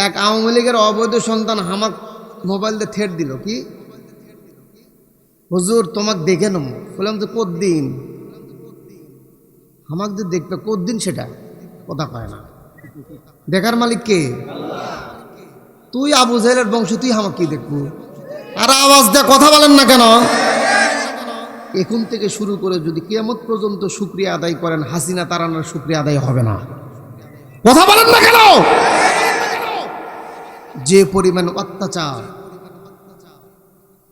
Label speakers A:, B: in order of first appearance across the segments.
A: এক আওয়ামী লীগের অবৈধ সন্তান আমার মোবাইল দিয়ে থেট দিল, কি হুজুর তোমাকে দেখে নেব। বললাম তো কদ্দিন আমাকে যে দেখবে কদ্দিন, সেটা কথা কয় না। দেখার মালিক কে? তুই আবু জাহেলের বংশ, তুই আমাকে কি দেখবো? আর আওয়াজ দেয় কথা বলেন না কেন? এখন থেকে শুরু করে যদি কিয়ামত পর্যন্ত শুকরিয়া আদায় করেন, হাসিনা তাড়ানোর শুকরিয়া আদায় হবে না। কথা বলেন না কেন? যে পরিমাণ অত্যাচার,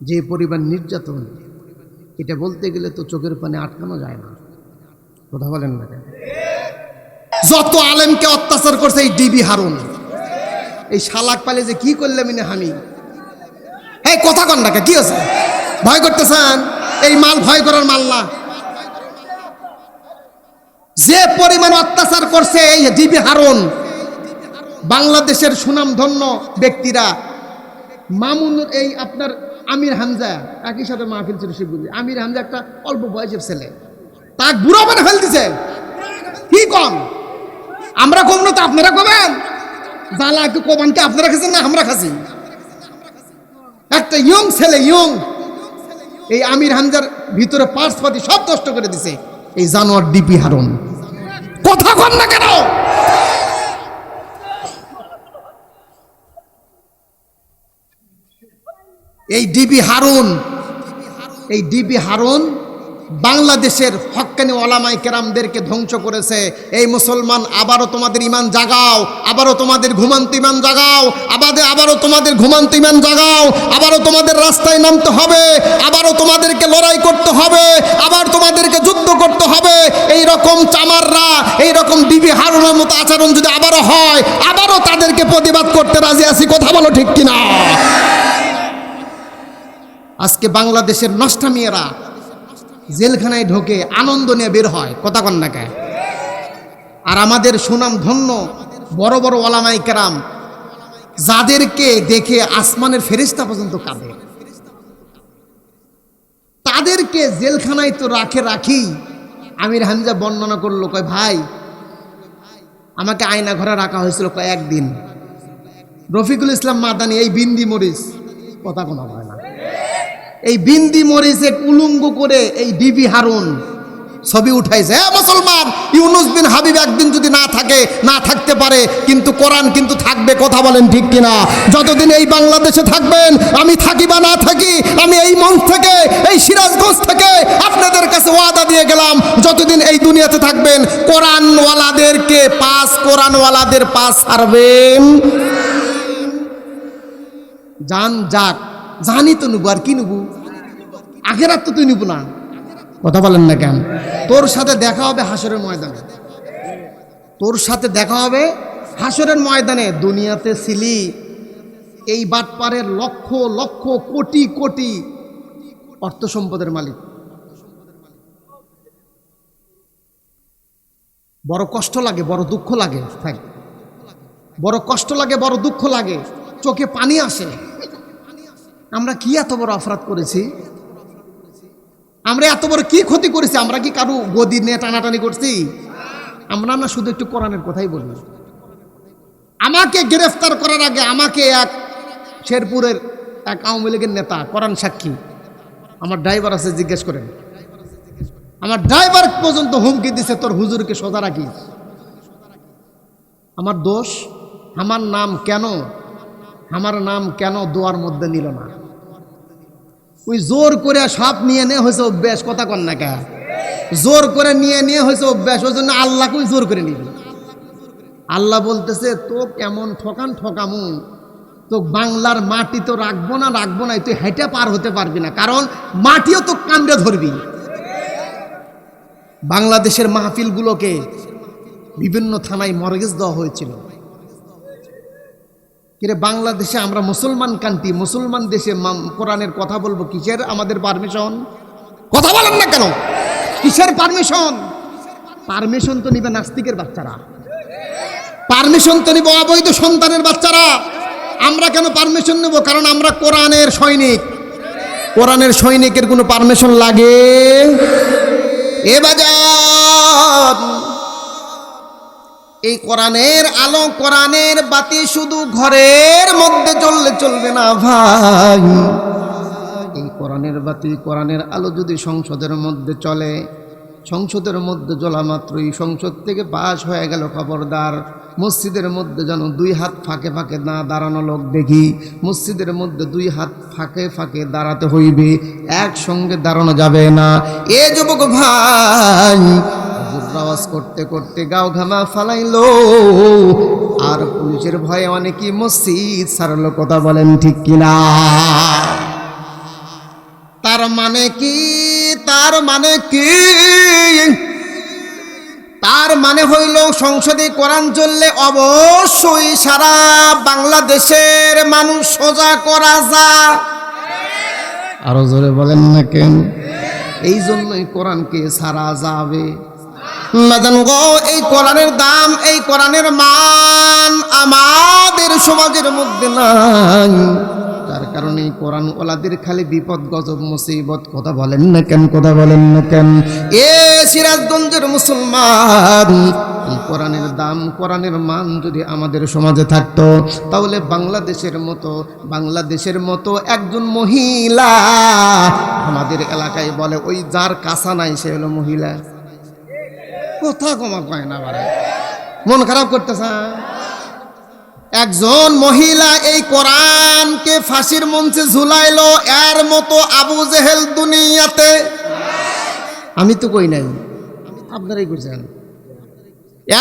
A: যে পরিমাণ নির্যাতন, এটা বলতে গেলে তো চোখের পানি আটকানো যায় না। কথা বলেন না কেন? যত আলেমকে অত্যাচার করছে এই ডিবি হারুন, এই শালাক পালে যে কি করলে মিনে হামি। এই কথা কন না, কি আছে? ভয় করতেছেন? এই মাল ভয় করার মাল না। যে পরিমাণ অত্যাচার করছে এই ডিবি হারুন, বাংলাদেশের সুনামধন্য ব্যক্তিরা, মামুনুর, এই আপনার আমির হামজা, একই সাথে মাহফিল ছিল শিবগুলি। আমির হামজা একটা অল্প বয়সের ছেলে, তাক বুড়া মানে ফেল দিছে। কি কম? আমরা কম না তো আপনারা কবেন? জ্বালা একটু কমানকে আপনারা খাচ্ছেন না আমরা খাচ্ছি? একটা ইয়ং ছেলে, ইয়ং, এই আমির হামজার ভিতরে পার্স পাতি সব নষ্ট করে দিছে এই জানোয়ার ডিবি হারুন। কথা কন না কেন? এই ডিবি হারুন, এই ডিবি হারুন বাংলাদেশের হক্কানি ওলামায়ে কেরামদেরকে ধ্বংস করেছে। এই মুসলমান, আবারও তোমাদের ইমান জাগাও, আবারও তোমাদের ঘুমান্ত ইমান জাগাও, আবারও তোমাদের ঘুমান্ত ইমান জাগাও, আবারও তোমাদের রাস্তায় নামতে হবে, আবারও তোমাদেরকে লড়াই করতে হবে, আবার তোমাদেরকে যুদ্ধ করতে হবে। এই রকম চামাররা, এই রকম ডিবি হারুনের মতো আচরণ যদি আবারও হয়, আবারও তাদেরকে প্রতিবাদ করতে রাজি আছি। কথা বলো ঠিক কিনা? আজকে বাংলাদেশের নষ্টামিয়েরা জেলখানায় ঢোকে, আনন্দ নিয়ে বের হয়। কথা কন না কে? আর আমাদের সুনাম ধন্য বড় বড় ওলামায়ে কেরাম, যাদেরকে দেখে আসমানের ফেরেশতা পর্যন্ত কাঁদে, তাদেরকে জেলখানায় তো রাখি। আমির হামজা বর্ণনা করলো, কয় ভাই আমাকে আয়না ঘরে রাখা হয়েছিল কয়েকদিন। রফিকুল ইসলাম মাদানি, এই বিন্দি মরিচ, কথা কোনো হয় না, এই বিন্দি মরিচে উলঙ্গ করে এই ডিবি হারুন ছবি উঠাইছে। হ্যাঁ মুসলমান, ইউনুস বিন হাবিব একদিন যদি না থাকে, না থাকতে পারে, কিন্তু কোরআন কিন্তু থাকবে। কথা বলেন ঠিক কিনা? যতদিন এই বাংলাদেশে থাকবেন, আমি থাকি বা না থাকি, আমি এই মঞ্চ থেকে, এই সিরাজগঞ্জ থেকে আপনাদের কাছে ওয়াদা দিয়ে গেলাম, যতদিন এই দুনিয়াতে থাকবেন, কোরআনওয়ালাদেরকে কোরআনওয়ালাদের পাস ছাড়বেন। জান যাক, জানি তো নেবো, আর কি নেবো? আখেরাত তো তুই নিব না। কথা বলেন না কেন? তোর সাথে দেখা হবে হাসরের ময়দানে, তোর সাথে দেখা হবে হাসরের ময়দানে। দুনিয়াতে ছিলি এই বাটপারের লক্ষ লক্ষ কোটি কোটি অর্থ সম্পদের মালিক। বড় কষ্ট লাগে, বড় দুঃখ লাগে, বড় কষ্ট লাগে, বড় দুঃখ লাগে, চোখে পানি আসে। আমরা কি এত বড় অপরাধ করেছি? আমরা এত বড় কি ক্ষতি করেছি? আমরা কি কারো গদি নিয়ে টানাটানি করছি? আমরা না শুধু একটু কোরআনের কথাই বলি। আমাকে গ্রেফতার করার আগে আমাকে এক শেরপুরের এক আওয়ামী লীগের নেতা, কোরআন সাক্ষী, আমার ড্রাইভার আছে, জিজ্ঞেস করেন, আমার ড্রাইভার পর্যন্ত হুমকি দিছে, তোর হুজুরকে সোজা রাখিস। আমার দোষ? আমার নাম কেন, আমার নাম কেন দোয়ার মধ্যে নিল না? ওই জোর করে সব নিয়ে নেওয়া হয়েছে অভ্যাস। কথা কন না কে? জোর করে নিয়ে হয়েছে অভ্যাস। ওই জন্য আল্লাহকে জোর করে নিবি। আল্লাহ বলতেছে, তো কেমন ঠকামু, তো বাংলার মাটি তো রাখবো না, তুই হেঁটে পার হতে পারবি না, কারণ মাটিও তো কামড়ে ধরবি। বাংলাদেশের মাহফিলগুলোকে বিভিন্ন থানায় মর্গেজ দেওয়া হয়েছিল। কিরে বাংলাদেশে আমরা মুসলমান কান্ট্রি, মুসলমান দেশে কোরআনের কথা বলবো, কিসের আমাদের পারমিশন? কথা বলেন না কেন? কিসের পারমিশন? পারমিশন তো নিবে নাস্তিকের বাচ্চারা, পারমিশন তো নিবে অবৈধ সন্তানের বাচ্চারা। আমরা কেন পারমিশন নেব? কারণ আমরা কোরআনের সৈনিক। কোরআনের সৈনিকের কোনো পারমিশন লাগে? এ বাজার এই কোরআনের আলো, কোরআনের বাতি শুধু ঘরের মধ্যে জ্বললে চলবে না ভাই। এই কোরআনের বাতি, কোরআনের আলো যদি সংসদের মধ্যে চলে, সংসদের মধ্যে জ্বলা মাত্রই সংসদ থেকে পাশ হয়ে গেল, খবরদার মসজিদের মধ্যে যেন দুই হাত ফাঁকে ফাঁকে না দাঁড়ানো লোক দেখি। মসজিদের মধ্যে দুই হাত ফাঁকে ফাঁকে দাঁড়াতে হইবে, একসঙ্গে দাঁড়ানো যাবে না। এ যুবক ভাই, আওয়াজ করতে করতে গাও ঘামা ফালাইলো, আর পুলিশের ভয়ে অনেকেই মসজিদ ছাড়লো। কথা বলেন ঠিক কিনা? তার মানে কি? তার মানে কি? তার মানে হইল সংসদে কোরআন চললে অবশ্যই সারা বাংলাদেশের মানুষ সোজা করা যায়। আরো জোরে বলেন না কেন? এই জন্যই কোরআনকে সারা যাবে। এই কোরআনের দাম, এই কোরআনের মান আমাদের সমাজের মধ্যে নাই। তার কারণে কোরআন ওলাদের খালি বিপদ, গজব, মুসিবত। কথা বলেন না কেন? কথা বলেন না কেন? এ সিরাজগঞ্জের মুসলমান, এই কোরআনের দাম, কোরআনের মান যদি আমাদের সমাজে থাকতো, তাহলে বাংলাদেশের মতো একজন মহিলা আমাদের এলাকায় বলে ওই যার কাঁচা নাই সে হলো মহিলা। কথা কমা কয় না, মন খারাপ করতেছে। একজন মহিলা এই কোরআনকে ফাঁসির মঞ্চে ঝুলাইলো, এর মতো আবু জেহেল দুনিয়াতে, আমি তো কই নাই, আপনারাই কইছেন,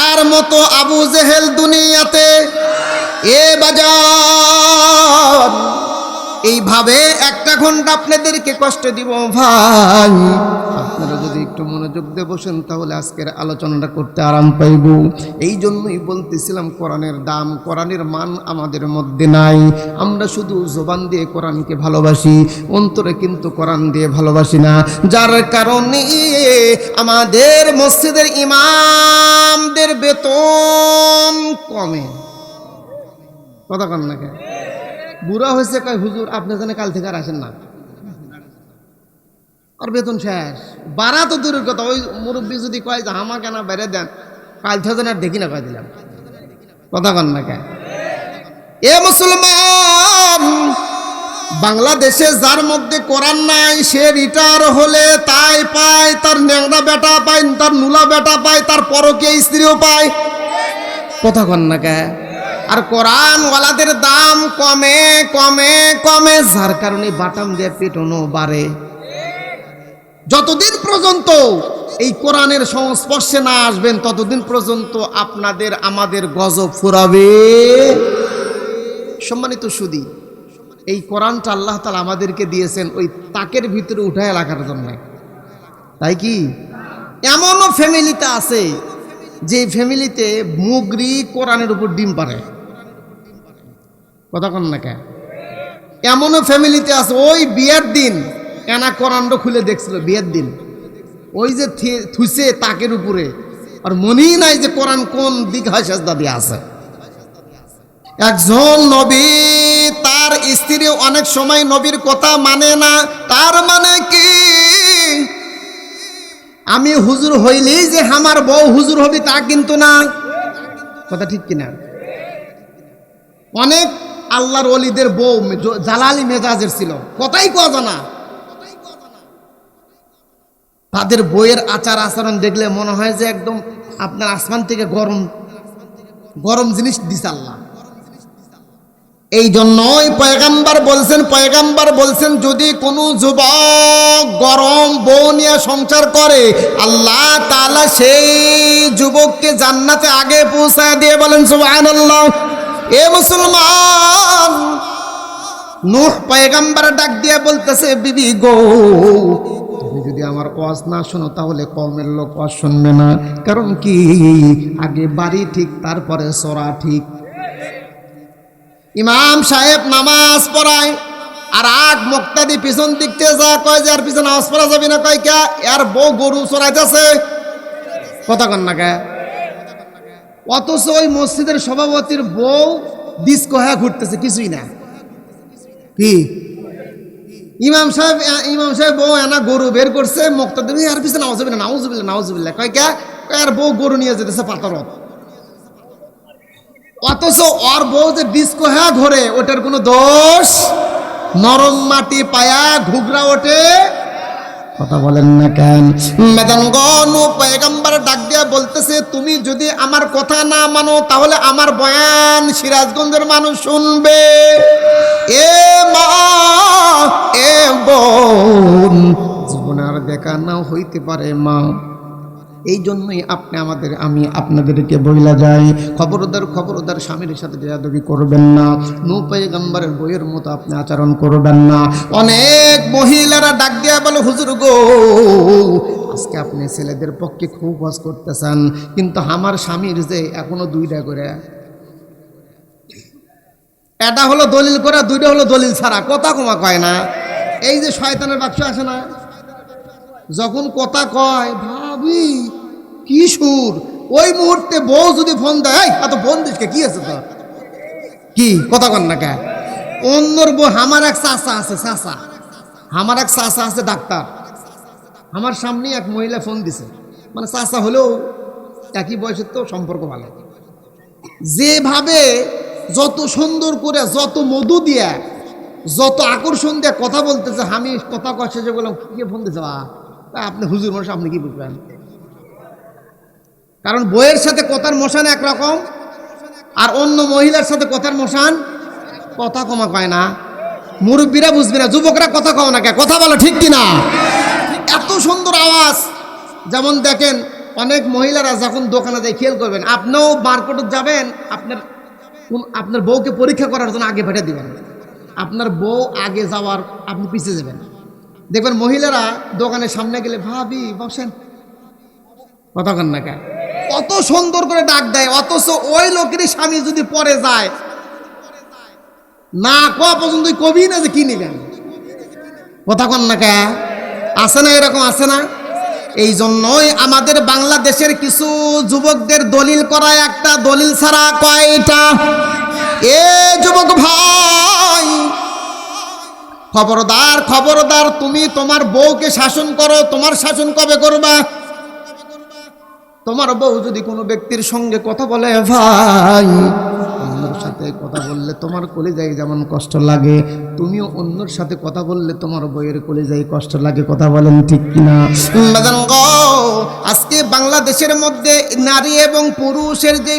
A: এর মতো আবু জেহেল দুনিয়াতে। এ বাজার, এইভাবে একটা ঘন্টা আপনাদেরকে কষ্ট দিব ভাই। আপনারা যদি একটু মনোযোগ দিয়ে বসেন তাহলে আজকের আলোচনাটা করতে আরাম পাইব। এই জন্যই বলতেছিলাম কোরআনের দাম, কোরআনের মান আমাদের মধ্যে নাই। আমরা শুধু জবান দিয়ে কোরআনকে ভালোবাসি, অন্তরে কিন্তু কোরআন দিয়ে ভালোবাসি না। যার কারণে আমাদের মসজিদের ইমামদের বেতন কমে। কথা কন না কেন? বুড়া হয়েছে কয় হুজুর আপনি জানে কাল থেকে আর আসেন না, আর বেতন শেষ। বাড়া তো দূরের কথা, ওই মুরব্বী যদি কয় যে হামা কেনা বেড়ে দেন, কাল থেকে আর দেখি না, কয় দিলাম। কথা কন না কেন? এ মুসলমান, বাংলাদেশে যার মধ্যে কোরআন নাই সে রিটায়ার হলে তাই পায়, তার ন্যাংরা বেটা পায়, তার নুলা বেটা পায়, তার পরকীয়া স্ত্রীও পায়। কথা কন না কেন? আর কোরআন ওয়ালাদের দাম কমে কমে কমে, যার কারণে বাটাম দিয়ে পেটনো বাড়ে। যতদিন পর্যন্ত এই কোরআনের সংস্পর্শে না আসবেন ততদিন পর্যন্ত আপনাদের আমাদের গজব ফুরাবে। সম্মানিত সুধী, এই কোরআনটা আল্লাহ তাআলা আমাদেরকে দিয়েছেন ওই তাকের ভিতরে উঠায় রাখার জন্য। তাই কি এমনও ফ্যামিলিতে আছে যে ফ্যামিলিতে মুগরি কোরআনের উপর ডিম পারে। কথা কন না কে? এমনও ফ্যামিলিতে আছে ওই বিয়ের দিন এনা কোরআনটা খুলে দেখছিল, বিয়ের দিন ওই যে থুইছে তাকের উপরে, আর মনেই নাই যে কোরআন কোন দিক হয় সেজদা দিয়ে আছে। একজন নবী, তার স্ত্রী অনেক সময় নবীর কথা মানে না। তার মানে কি আমি হুজুর হইলেই যে আমার বউ হুজুর হবে তা কিন্তু না। কথা ঠিক কিনা? অনেক আল্লাহর ওলিদের বউ জালালি মেজাজের ছিল, কথাই কথা না। তাদের বইয়ের আচার আচরণ দেখলে মনে হয় যে একদম আপনার আসমান থেকে গরম গরম জিনিস দিছে আল্লাহ। এই জন্যই পয়গাম্বার বলছেন যদি কোনো যুবক গরম বউ নিয়ে সংসার করে, আল্লাহ তাআলা সেই যুবককে জান্নাতে আগে পৌঁছায় দিয়ে বলেন সুবহানাল্লাহ। এ মুসলমান, নূহ পয়গাম্বার ডাক দিয়ে বলতেছে, বিবি গো, তুমি যদি আমার ওয়াজ না শোনো তাহলে কওমের লোক ওয়াজ শুনবে না। কারণ কি, আগে বাড়ি ঠিক তারপরে সরা ঠিক। ইমাম সাহেব নামাজ পড়ায় আর আগ মুক্তাদি পিছন দিকতে যা কয় যে আর পিছনে নামাজ পড়া যাবে না, কয় কে এর বউ গরু চড়াইতেছে। কথা কন না কে? অথচ ওই মসজিদের সভাপতির বউ ডিস্কো হ্যাঁ ঘুরতেছে, কিছুই না। কি ইমাম সাহেব বউ এনা গরু বের করছে, মুক্তাদি আর পিছনে নামাজ যাবে না, নাউজুবিল্লাহ। কয় কে এর বউ গরু নিয়ে যেতেছে পাথরত। অথচ ওর বউ যে ডিস্কো হ্যাঁ ঘরে, ওটার কোনো দোষ, নরম মাটি পায়া ঘুগরা ওঠে। কথা বলেন না কেন? মেদানগণ পয়গম্বর ডাক দিয়া বলতেছে, তুমি যদি আমার কথা না মানো তাহলে আমার বয়ান সিরাজগঞ্জের মানুষ শুনবে। এ মা, এ বোন, জীবনে আর দেখা নাও হইতে পারে মা। এই জন্যই আমি আপনাদেরকে বইলা যাই, খবরদার খবরদার স্বামীর সাথে বেয়াদবি করবেন না, নূহ পয়গম্বরের বইয়ের মতো আপনি আচরণ করবেন না। অনেক মহিলারা ডাক দিয়া বলে, হুজুর গো, আজকে আপনি ছেলেদের পক্ষে খুব ওয়াজ করতেছেন, কিন্তু আমার স্বামীর যে এখনো দুইটা করে, এটা হলো দলিল করা, দুইটা হলো দলিল ছাড়া, কথা কমা কয় না। এই যে শয়তানের বাক্স আসে না, যখন কথা কয় ভাবি কি সুর, ওই মুহূর্তে বউ যদি ফোন দেয়, এত ফোন দিস কি আছে তোর, কি কথা কন না কে? অন্যর বউ, আমার এক চাচা আছে, আমার এক চাচা আছে ডাক্তার, আমার সামনে এক মহিলা ফোন দিছে, মানে চাচা হলেও একই বয়সের তো সম্পর্ক ভালো, যেভাবে যত সুন্দর করে, যত মধু দিয়া, যত আকর্ষণ দিয়ে কথা বলতেছে, আমি কথা কষ্ট যে বললাম কে ফোন দিছে, আপনি হুজুর মানুষ, আপনি কি বুঝবেন? কারণ বইয়ের সাথে কথার মশান একরকম, আর অন্য মহিলার সাথে কথার মশান, কথা কমা কয় না। মুরব্বীরা বুঝবে না, যুবকরা কথা কও না কে, কথা বলো ঠিক কিনা? এত সুন্দর আওয়াজ। যেমন দেখেন অনেক মহিলারা যখন দোকানে যায়, খেয়াল করবেন, আপনিও মার্কেটে যাবেন, আপনার বউকে পরীক্ষা করার জন্য আগে পাঠিয়ে দিবেন, আপনার বউ আগে যাওয়ার, আপনি পিছিয়ে যাবেন। দেখবেন মহিলারা দোকানের সামনে গেলে, ভাবি বসেন, কথা কন না কে, কত সুন্দর করে ডাক দেয়। অথচ ওই লোকেরই স্বামী যদি পরে যায়, না কোয়া পর্যন্ত কবি না যে কি নিবেন, কথা কন না কে? আছে না এরকম, আছে না? এই জন্যই আমাদের বাংলাদেশের কিছু যুবকদের দলিল করা একটা, দলিল ছাড়া কয়টা। এ যুবক ভাই, খবরদার খবরদার, তুমি তোমার বউকে শাসন করো। তোমার শাসন কবে করবা? তোমার বউ যদি কোনো ব্যক্তির সঙ্গে কথা বলে, ভাই অন্যর সাথে কথা বললে তোমার কলিজায় যেমন কষ্ট লাগে, তুমিও অন্যর সাথে কথা বললে তোমার বউয়ের কলিজায় কষ্ট লাগে। কথা বলেন ঠিক কিনা? আজকে বাংলাদেশের মধ্যে নারী এবং পুরুষের যে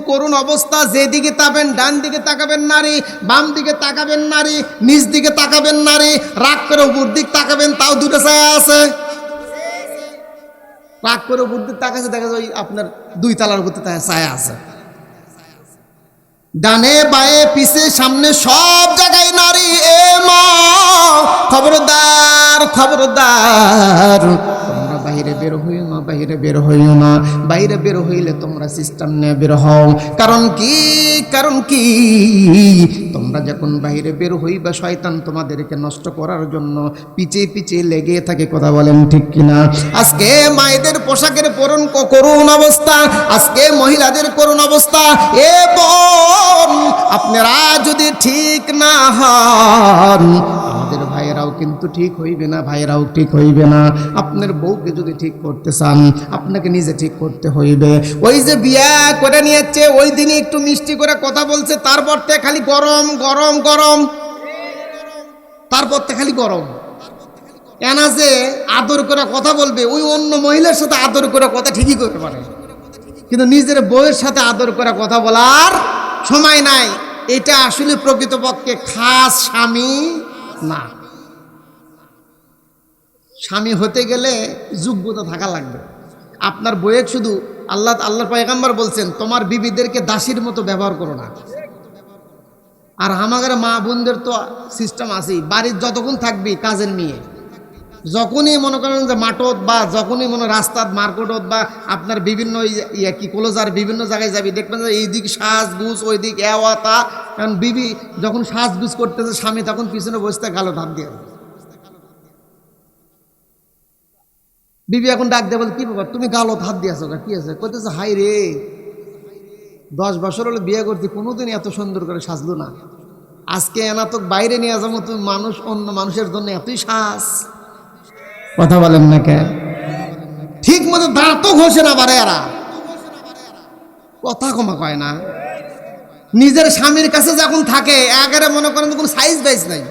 A: করুণ অবস্থা, যেদিকে তাকাবেন, ডান দিকে তাকাবেন নারী, বাম দিকে তাকাবেন নারী, নিচ দিকে তাকাবেন নারী, রাগ করে উপর দিক তাকাবেন, তাও দুটো ছায়া আছে। রাগ করে উপর দিক তাকাচ্ছে, দেখা যায় আপনার 2 তলার উপর ছায়া আছে। ডানে বায়ে পিছে সামনে সব জায়গায় নারী। এ মা, খবরদার খবরদার, তোমরা বাইরে বের হইও না, বাইরে বের হইও না। বাইরে বের হইলে তোমরা সিস্টেম নিয়ে বের হও। কারণ কি? কারণ কি? তোমরা যখন বাইরে বের হইবা, শয়তান তোমাদেরকে নষ্ট করার জন্য পিছে পিছে লেগে থাকে। কথা বলেন ঠিক কিনা? আজকে মায়েদের পোশাকের করুণ অবস্থা, আজকে মহিলাদের করুণ অবস্থা। এ বোন, আপনারা যদি ঠিক না হন, আমাদের ভাইয়েরাও কিন্তু ঠিক হইবে না, ভাইয়েরাও ঠিক হইবে না। আপনার বউকে যদি ঠিক করতে চান, আপনাকে নিজে ঠিক করতে হইবে। ওই যে বিয়া করে নিয়েছে, ওই দিনই একটু মিষ্টি করে কথা বলছে, তারপর থেকে খালি গরম গরম গরম, তারপর থেকে খালি গরম। এনা যে আদর করে কথা বলবে, ওই অন্য মহিলার সাথে আদর করে কথা ঠিকই করতে পারে, কিন্তু নিজের বউয়ের সাথে আদর করে কথা বলার সময় নাই। এটা আসলে প্রকৃতপক্ষে খাস স্বামী না। স্বামী হতে গেলে যোগ্যতা থাকা লাগবে। আপনার বউয়ের শুধু আল্লাহর পয়গম্বর বলছেন, তোমার বিবিদেরকে দাসীর মতো ব্যবহার করো না। আর আমাদের মা বোনদের তো সিস্টেম আছেই, বাড়ির যতক্ষণ থাকবি কাজের মেয়ে, যখনই মনে করেন যে মাঠত বা যখনই মনে রাস্তাত মার্কেটত বা আপনার বিভিন্ন কি কলোজার বিভিন্ন জায়গায় যাবি, দেখবেন যে এই দিক সাজগুজ, ওই দিক এওয়াতা। কারণ বিবি যখন সাজগুজ করতেছে, স্বামী তখন পিছনে বসতে গালো ধাপ দিয়ে। বিবি এখন ডাক দিয়ে বলে, কি ব্যাপার তুমি গালো হাত দিয়েছো, কি আছে? কইতেছে, হাই রে, 10 বছর হলো বিয়ে করতে, কোনোদিন এত সুন্দর করে সাজলো না। আজকে এনা তো বাইরে নিয়ে যাবো, তুমি মানুষ, অন্য মানুষের জন্য এতই সাজ। কথা বলেন না কে? ঠিক মতো দাঁতও ঘষে না পারে এরা, কথা কমা কয় না। নিজের স্বামীর কাছে যখন থাকে একেবারে মনে করেন কোনো সাইজ বাইজ নাই,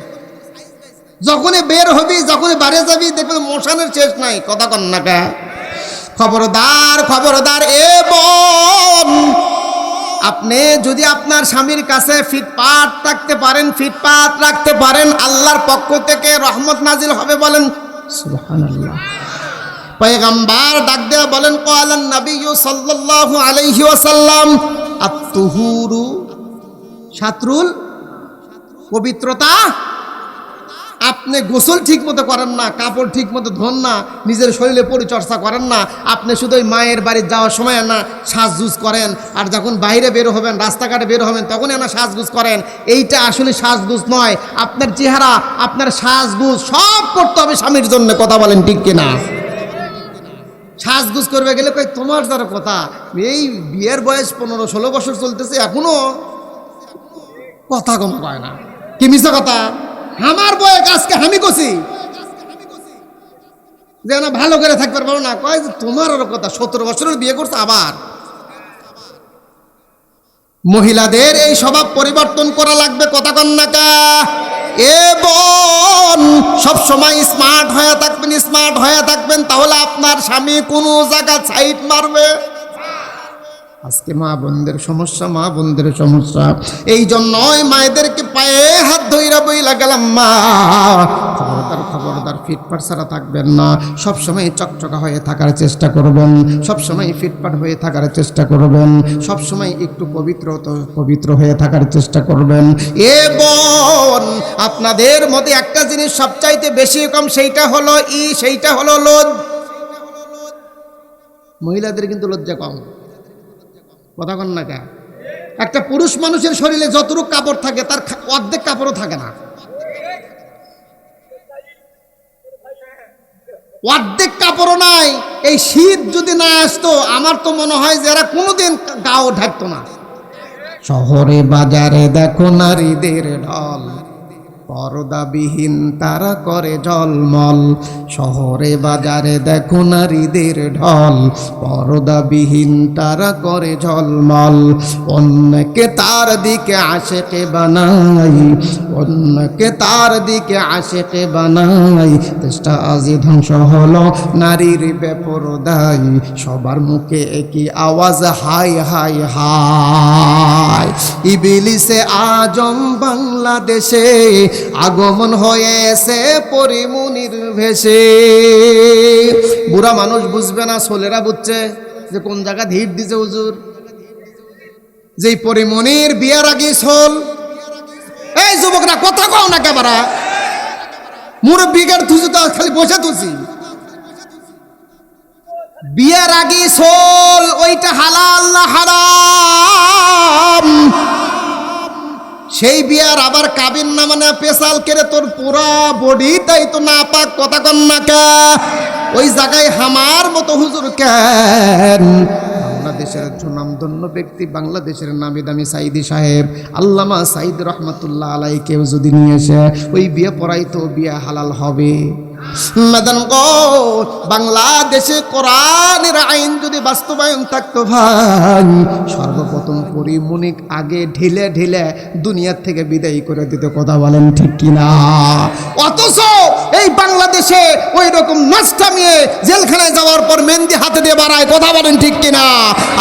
A: যখনই বের হবি যখনই বাড়ি যাবি দেখবেন মশানের শেষ নাই। কথা কন না কা? খবরদার খবরদার এ বোন, আপনি যদি আপনার স্বামীর কাছে ফিটপাত থাকতে পারেন, ফিটপাত রাখতে পারেন, আল্লাহর পক্ষ থেকে রহমত নাজিল হবে। বলেন সুবহানাল্লাহ। পয়গম্বর ডাক দেয়া বলেন ক্বালান নবিয়্যু সাল্লাল্লাহু আলাইহি ওয়াসাল্লাম আত-তুহুরু শাতরুল পবিত্রতা। আপনি গোসল ঠিক মতো করেন না, কাপড় ঠিক মতো ধোন না, নিজের শরীরে পরিচর্যা করেন না, আপনি শুধু ওই মায়ের বাড়ি যাওয়ার সময় না সাজগুজ করেন, আর যখন বাইরে বের হবেন রাস্তাঘাটে বের হবেন তখনই না সাজগুজ করেন। এইটা আসলে সাজগুজ নয়। আপনার চেহারা আপনার সাজগুজ সব করতে হবে স্বামীর জন্য। কথা বলেন ঠিক কিনা? সাজগুজ করবে গেলে কই তোমার যারা কথা, এই বিয়ের বয়স 15-16 বছর চলতেছে এখনো কথা কম কয় না। কি মিছা কথা? আমার বয়স আজকে আমি কছি যে না ভালো করে থাকতে পারবো না, কয় যে তোমার আরো কথা 17 বছরের বিয়ে করছে। আবার মহিলাদের এই স্বভাব পরিবর্তন করা লাগবে। কথা কন না কা? এ বোন, সবসময় স্মার্ট হয়ে থাকবেন, স্মার্ট হয়ে থাকবেন, তাহলে আপনার স্বামী কোনো জায়গা সাইড মারবে। আজকে মা বোনদের সমস্যা, মা বোনদের সমস্যা। এই জন্যই মায়েদেরকে পায়ে হাত ধইরা বইলা গেলাম, মা খবরদার খবরদার ফিটপাট ছাড়া থাকবেন না, সবসময় চকচকা হয়ে থাকার চেষ্টা করবেন, সবসময় ফিটপাট হয়ে থাকার চেষ্টা করবেন, সবসময় একটু পবিত্র হয়ে থাকার চেষ্টা করবেন। এ বোন, আপনাদের মধ্যে একটা জিনিস সবচাইতে বেশি কম, সেইটা হলো লজ্জা। মহিলাদের কিন্তু লজ্জা কম। কথা কন না কে? একটা পুরুষ মানুষের শরীরে যতটুকু কাপড় থাকে তার অর্ধেক কাপড়ও থাকে না, অর্ধেক কাপড়ও নাই। এই শীত যদি না আসতো আমার তো মনে হয় যে এরা কোনোদিন গাও ঢাকতো না। শহরে বাজারে দেখো নারীদের ঢল, পর্দাবিহীন তারা করে ঝলমল। শহরে বাজারে দেখো নারীদের ঢল, পর্দাবিহীন তারা করে ঝলমল। অন্যকে তার দিকে আশেকে বানাই, অন্যকে তার দিকে আশেকে বানাই। দেশটা আজই ধ্বংস হলো নারীর বেপরদাই, সবার মুখে একই আওয়াজ হাই হাই হাই। ইবলিসে আজম বাংলাদেশে আগমন হয়েছে পরিমনির ভেসে। বুড়া মানুষ বুঝবে না, ছোলেরা বুঝছে যে কোন জায়গা হিট দিছে হুজুর। যেই পরিমনির বিয়ার আগে ছোল। এই যুবকরা কথা কও না কেবারা, মুরব্বিগার তুই তো খালি বসে তুলছি। বিয়ার আগে ছোল, ওইটা হালাল না হারাম? সেই বিয়ার আবার কাবিন না মানে পেশাল কেড়ে তোর পুরা বডি তাই তো না পাক। কথা কন না কে? ওই জায়গায় হামার মতো হুজুর কেন? বাংলাদেশের সুনামধন্য ব্যক্তি, বাংলাদেশের নামি দামি সাইদি সাহেব আল্লামা সাইদ রহমতুল্লাহ আলাই কেউ যদি নিয়ে এসে ওই বিয়ে পড়াইতো, বিয়ে হালাল হবে। বাংলাদেশে কোরআনের আইন যদি বাস্তবায়ন থাকতো ভাই, সর্বপ্রথম পরিমনিক আগে ঢিলে ঢিলে দুনিয়ার থেকে বিদায় করে দিতে। কথা বলেন ঠিক কিনা? অথচ এই বাংলাদেশে ওই রকম নাস্তামিয়ে জেলখানায় যাওয়ার পর মেহেন্দি হাতে দিয়ে বাড়ায়। কথা বলেন ঠিক কিনা?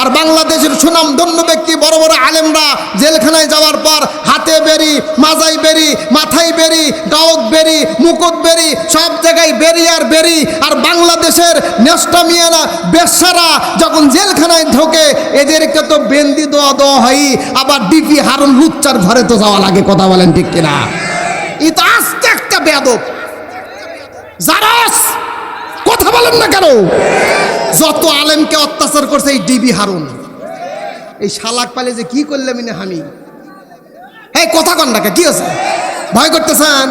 A: আর বাংলাদেশের সুনামধন্য ব্যক্তি বড় বড় আলেমরা জেলখানায় যাওয়ার পর হাতে বেরি, মাজাই বেরি, মাথায় বেরি, গাওত বেরি, মুকুট বেরি, সব জায়গায় বেরি আর বেরি। আর বাংলাদেশের নেস্টামিয়ারা বেশ্যারা যখন জেলখানায় ঢোকে এদেরকে তো বেন্দি দেওয়া হয়, আবার ডিপি হারুন লুচ্চার ঘরে তো যাওয়া লাগে। কথা বলেন ঠিক কিনা? এই তো আস্তে একটা বেয়াদব জারাস। কথা বলেন না কেন? যত আলেমকে অত্যাচার করছে এই ডিবি হারুন, এই শালাক পালে যে কি করলে মিনে হামি। এই কথা কন না, কি আছে? ভয় করতেছেন?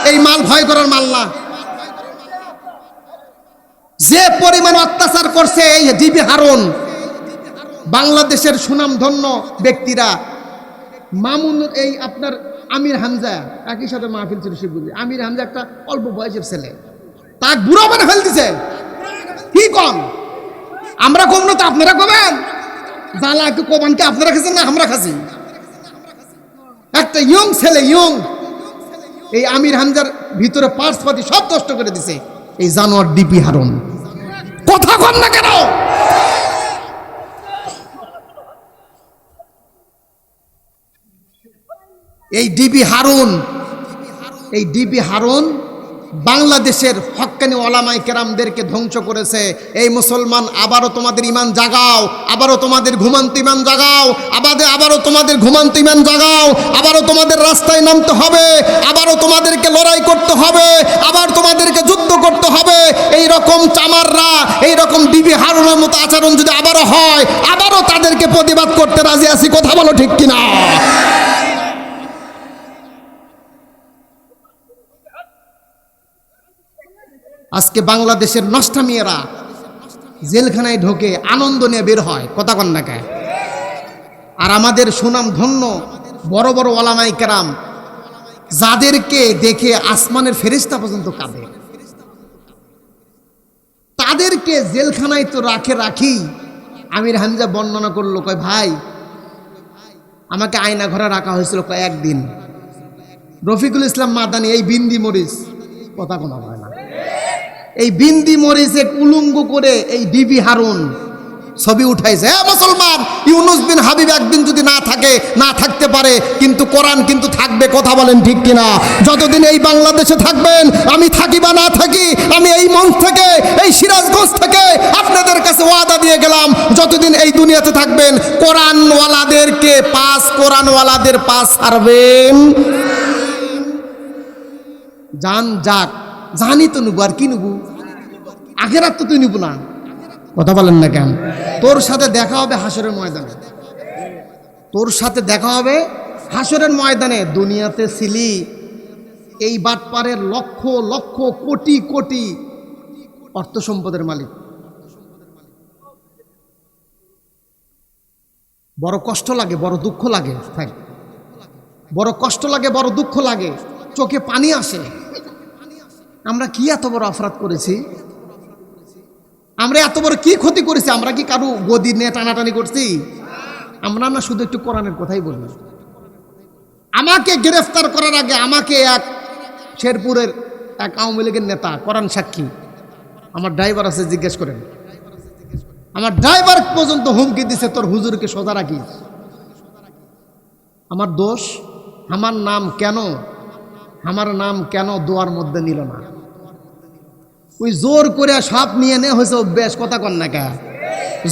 A: এই মাল ভয় করার মাল না। যে পরিমাণ অত্যাচার করছে এই ডিবি হারুন, বাংলাদেশের সুনামধন্য ব্যক্তিরা মামুন, এই আপনার আমির হামজা একই সাথে মাহফিল ছিল শিবগুলি। আমির হামজা একটা অল্প বয়সের ছেলে, তাক বুড়ো মানে ফেল দিছে। কি কম? আমরা কম না তো আপনারা কবেন? জ্বালা একটু কমান কি আপনারা খাচ্ছেন না আমরা খাচ্ছি? একটা ইয়ং ছেলে এই আমির হামজার ভিতরে পার্স পাতি সব নষ্ট করে দিছে এই জানোয়ার ডিপি হারুন। কথা কন না কেন? এই ডিবি হারুন বাংলাদেশের হক্কানি ওলামাই কেরামদেরকে ধ্বংস করেছে। এই মুসলমান, আবারও তোমাদের ইমান জাগাও, আবারও তোমাদের ঘুমান্ত ইমান জাগাও, আবারও তোমাদের ঘুমান্ত ইমান জাগাও, আবারও তোমাদের রাস্তায় নামতে হবে, আবারও তোমাদেরকে লড়াই করতে হবে, আবার তোমাদেরকে যুদ্ধ করতে হবে। এই রকম চামাররা, এই রকম ডিবি হারুনের মতো আচরণ যদি আবারও হয়, আবারও তাদেরকে প্রতিবাদ করতে রাজি আছি। কথা বলো ঠিক কিনা? আজকে বাংলাদেশের নষ্টা মেয়েরা জেলখানায় ঢোকে, আনন্দ নিয়ে বের হয়। কথা কন না কেন? আর আমাদের সুনাম ধন্য বড় বড় ওলামায়ে কেরাম, যাদেরকে দেখে আসমানের ফেরেশতা পর্যন্ত কাঁদে, তাদেরকে জেলখানায় তো রাখি। আমির হামজা বর্ণনা করলো, কয় ভাই আমাকে আয়না ঘরে রাখা হয়েছিল কয়েকদিন। রফিকুল ইসলাম মাদানি এই বিন্দি মরিচ, কথা কোনো হয় না, এই বিন্দি মরিচে উলঙ্গ করে এই ডিবি হারুন ছবি উঠাইছে। হ্যাঁ মুসলমান, ইউনুস বিন হাবিব একদিন যদি না থাকতে পারে, কিন্তু কোরআন কিন্তু থাকবে। কথা বলেন ঠিক কিনা? যতদিন এই বাংলাদেশে থাকবেন, আমি থাকি বা না থাকি, আমি এই মঞ্চ থেকে, এই সিরাজগঞ্জ থেকে আপনাদের কাছে ওয়াদা দিয়ে গেলাম, যতদিন এই দুনিয়াতে থাকবেন কোরআনওয়ালাদের পাস ছাড়বেন। জান যাক, জানি তো নেবো, আর কি নেবো? আখেরাত তো তুই নিব না। কথা বলেন না কেন? তোর সাথে দেখা হবে হাসরের ময়দানে, তোর সাথে দেখা হবে হাসরের ময়দানে। দুনিয়াতে ছিলি এই বাটপারের লক্ষ লক্ষ কোটি কোটি অর্থ সম্পদের মালিক। বড় কষ্ট লাগে, বড় দুঃখ লাগে, বড় কষ্ট লাগে, বড় দুঃখ লাগে, চোখে পানি আসে। আমরা কি এত বড় অপরাধ করেছি? আমরা এত বড় কি ক্ষতি করেছি? আমরা কি কারো গদি নিয়ে টানাটানি করছি? আমরা না শুধু একটু কোরআনের কথাই বলি। আমাকে গ্রেফতার করার আগে আমাকে এক শেরপুরের এক আওয়ামী লীগের নেতা, কোরআন সাক্ষী, আমার ড্রাইভার আছে, জিজ্ঞেস করেন, আমার ড্রাইভার পর্যন্ত হুমকি দিছে, তোর হুজুরকে সোজা রাখিস। আমার দোষ? আমার নাম কেন দোয়ার মধ্যে নিল না? ওই জোর করে সব নিয়ে হয়েছে অভ্যাস। কথা কন না কে?